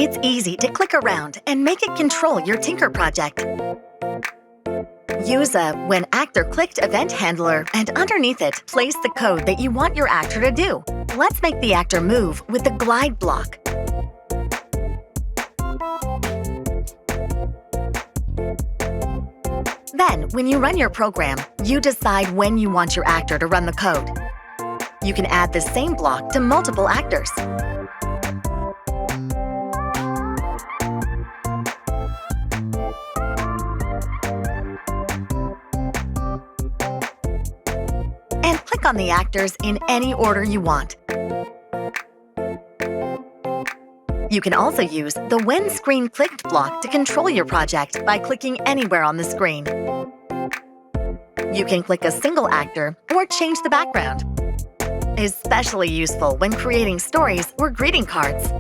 It's easy to click around and make it control your Tynker project. Use a When Actor Clicked event handler, and underneath it, place the code that you want your actor to do. Let's make the actor move with the glide block. Then, when you run your program, you decide when you want your actor to run the code. You can add the same block to multiple actors. And click on the actors in any order you want. You can also use the When Screen Clicked block to control your project by clicking anywhere on the screen. You can click a single actor or change the background. Especially useful when creating stories or greeting cards.